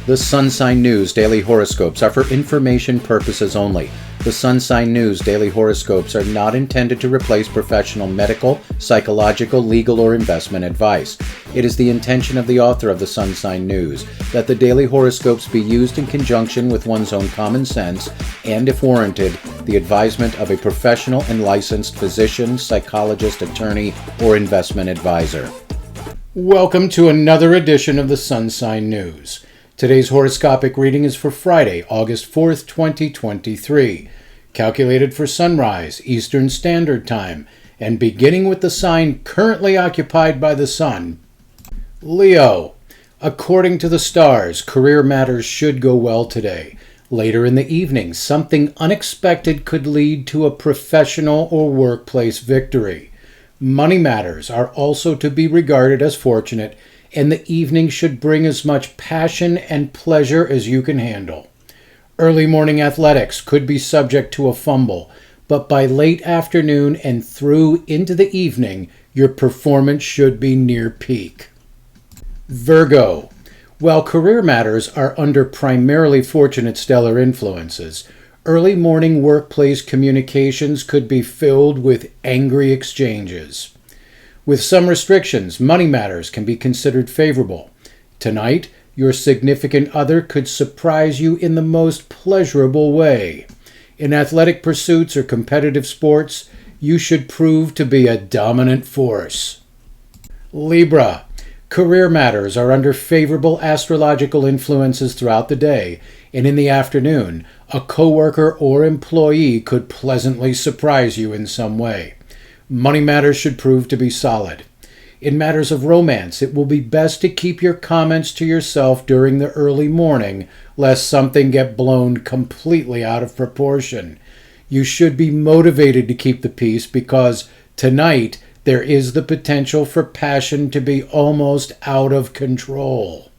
The Sun Sign News Daily Horoscopes are for information purposes only. The Sun Sign News Daily Horoscopes are not intended to replace professional medical, psychological, legal, or investment advice. It is the intention of the author of the Sun Sign News that the daily horoscopes be used in conjunction with one's own common sense and, if warranted, the advisement of a professional and licensed physician, psychologist, attorney, or investment advisor. Welcome to another edition of the Sun Sign News. Today's horoscopic reading is for Friday, August 4th, 2023, calculated for sunrise, Eastern Standard Time, and beginning with the sign currently occupied by the sun. Leo. According to the stars, career matters should go well today. Later in the evening, something unexpected could lead to a professional or workplace victory. Money matters are also to be regarded as fortunate, and the evening should bring as much passion and pleasure as you can handle. Early morning athletics could be subject to a fumble, but by late afternoon and through into the evening, your performance should be near peak. Virgo. While career matters are under primarily fortunate stellar influences, early morning workplace communications could be filled with angry exchanges. With some restrictions, money matters can be considered favorable. Tonight, your significant other could surprise you in the most pleasurable way. In athletic pursuits or competitive sports, you should prove to be a dominant force. Libra. Career matters are under favorable astrological influences throughout the day, and in the afternoon, a coworker or employee could pleasantly surprise you in some way. Money matters should prove to be solid. In matters of romance, it will be best to keep your comments to yourself during the early morning, lest something get blown completely out of proportion. You should be motivated to keep the peace because tonight there is the potential for passion to be almost out of control.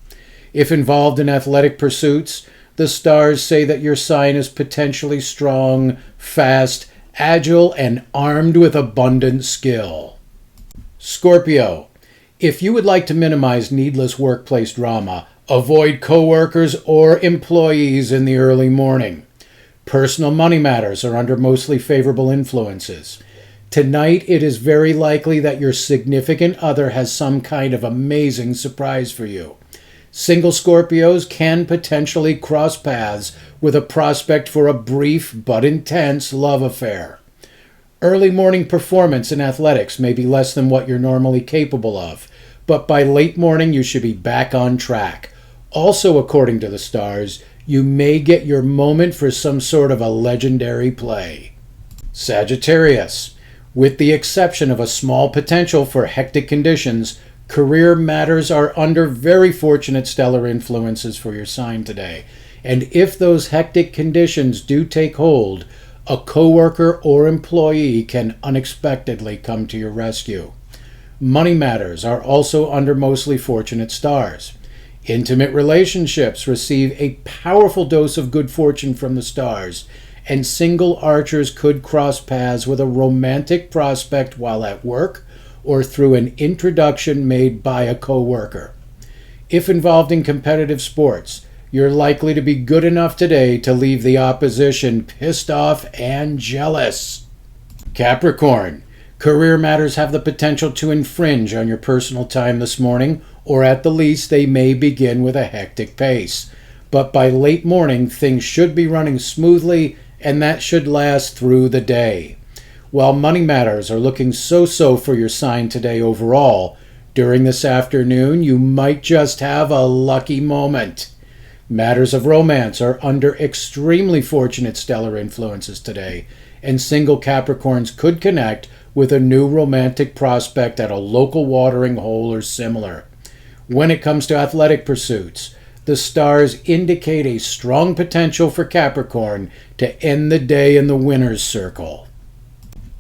If involved in athletic pursuits, the stars say that your sign is potentially strong, fast, agile, and armed with abundant skill. Scorpio. If you would like to minimize needless workplace drama, avoid coworkers or employees in the early morning. Personal money matters are under mostly favorable influences. Tonight, it is very likely that your significant other has some kind of amazing surprise for you. Single Scorpios can potentially cross paths with a prospect for a brief but intense love affair. Early morning performance in athletics may be less than what you're normally capable of, but by late morning you should be back on track. Also, according to the stars, you may get your moment for some sort of a legendary play. Sagittarius. With the exception of a small potential for hectic conditions, career matters are under very fortunate stellar influences for your sign today. And if those hectic conditions do take hold, a coworker or employee can unexpectedly come to your rescue. Money matters are also under mostly fortunate stars. Intimate relationships receive a powerful dose of good fortune from the stars, and single archers could cross paths with a romantic prospect while at work or through an introduction made by a coworker. If involved in competitive sports, you're likely to be good enough today to leave the opposition pissed off and jealous. Capricorn. Career matters have the potential to infringe on your personal time this morning, or at the least they may begin with a hectic pace. But by late morning, things should be running smoothly, and that should last through the day. While money matters are looking so-so for your sign today overall, during this afternoon you might just have a lucky moment. Matters of romance are under extremely fortunate stellar influences today, and single Capricorns could connect with a new romantic prospect at a local watering hole or similar. When it comes to athletic pursuits, the stars indicate a strong potential for Capricorn to end the day in the winner's circle.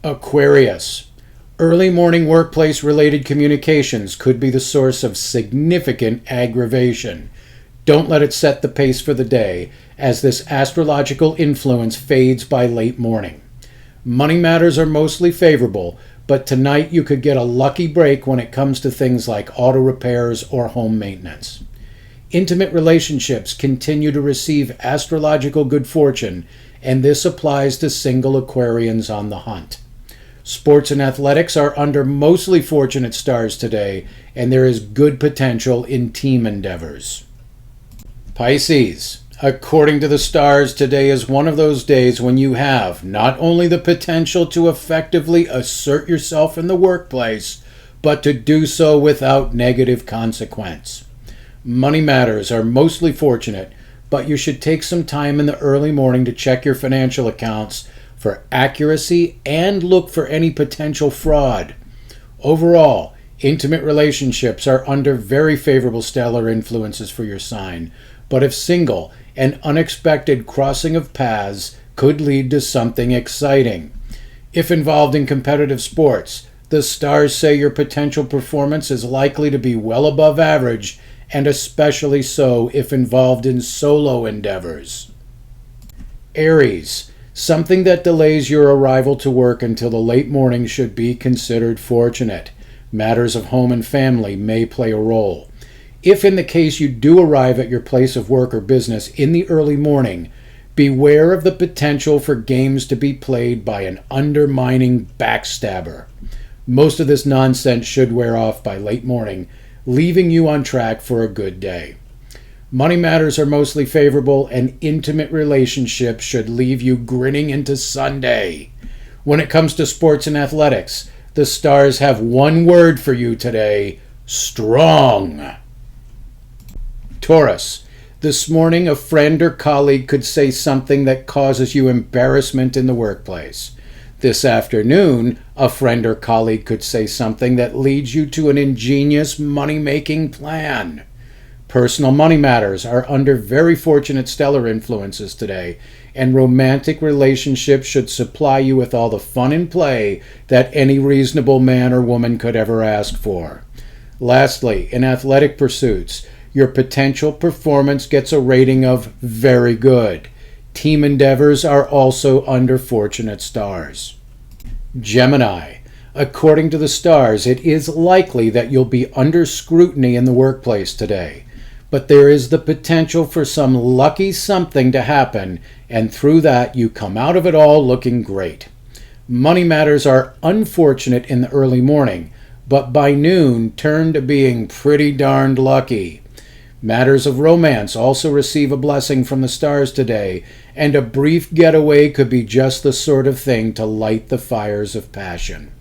Aquarius. Early morning workplace-related communications could be the source of significant aggravation. Don't let it set the pace for the day, as this astrological influence fades by late morning. Money matters are mostly favorable, but tonight you could get a lucky break when it comes to things like auto repairs or home maintenance. Intimate relationships continue to receive astrological good fortune, and this applies to single Aquarians on the hunt. Sports and athletics are under mostly fortunate stars today, and there is good potential in team endeavors. Pisces, according to the stars, today is one of those days when you have not only the potential to effectively assert yourself in the workplace, but to do so without negative consequence. Money matters are mostly fortunate, but you should take some time in the early morning to check your financial accounts for accuracy and look for any potential fraud. Overall, intimate relationships are under very favorable stellar influences for your sign, but if single, an unexpected crossing of paths could lead to something exciting. If involved in competitive sports, the stars say your potential performance is likely to be well above average, and especially so if involved in solo endeavors. Aries, something that delays your arrival to work until the late morning should be considered fortunate. Matters of home and family may play a role. If in the case you do arrive at your place of work or business in the early morning, beware of the potential for games to be played by an undermining backstabber. Most of this nonsense should wear off by late morning, leaving you on track for a good day. Money matters are mostly favorable, and intimate relationships should leave you grinning into Sunday. When it comes to sports and athletics, the stars have one word for you today: strong. Taurus, this morning a friend or colleague could say something that causes you embarrassment in the workplace. This afternoon, a friend or colleague could say something that leads you to an ingenious money-making plan. Personal money matters are under very fortunate stellar influences today, and romantic relationships should supply you with all the fun and play that any reasonable man or woman could ever ask for. Lastly, in athletic pursuits, your potential performance gets a rating of very good. Team endeavors are also under fortunate stars. Gemini, according to the stars, it is likely that you'll be under scrutiny in the workplace today. But there is the potential for some lucky something to happen, and through that you come out of it all looking great. Money matters are unfortunate in the early morning, but by noon turn to being pretty darned lucky. Matters of romance also receive a blessing from the stars today, and a brief getaway could be just the sort of thing to light the fires of passion.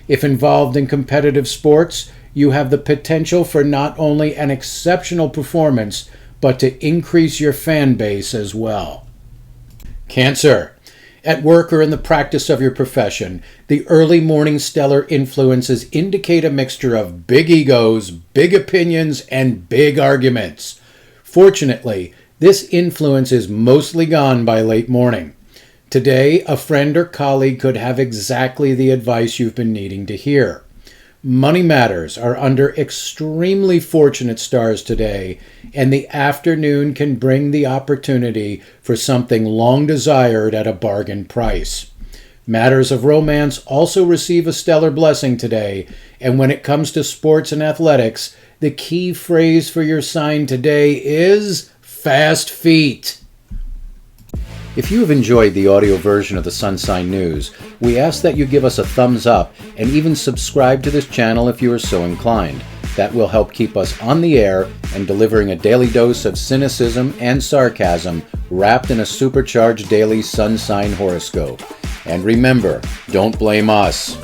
If involved in competitive sports, you have the potential for not only an exceptional performance, but to increase your fan base as well. Cancer, at work or in the practice of your profession, the early morning stellar influences indicate a mixture of big egos, big opinions, and big arguments. Fortunately, this influence is mostly gone by late morning. Today, a friend or colleague could have exactly the advice you've been needing to hear. Money matters are under extremely fortunate stars today, and the afternoon can bring the opportunity for something long desired at a bargain price. Matters of romance also receive a stellar blessing today, and when it comes to sports and athletics, the key phrase for your sign today is fast feet. If you have enjoyed the audio version of the Sun Sign News, we ask that you give us a thumbs up and even subscribe to this channel if you are so inclined. That will help keep us on the air and delivering a daily dose of cynicism and sarcasm wrapped in a supercharged daily sun sign horoscope. And remember, don't blame us.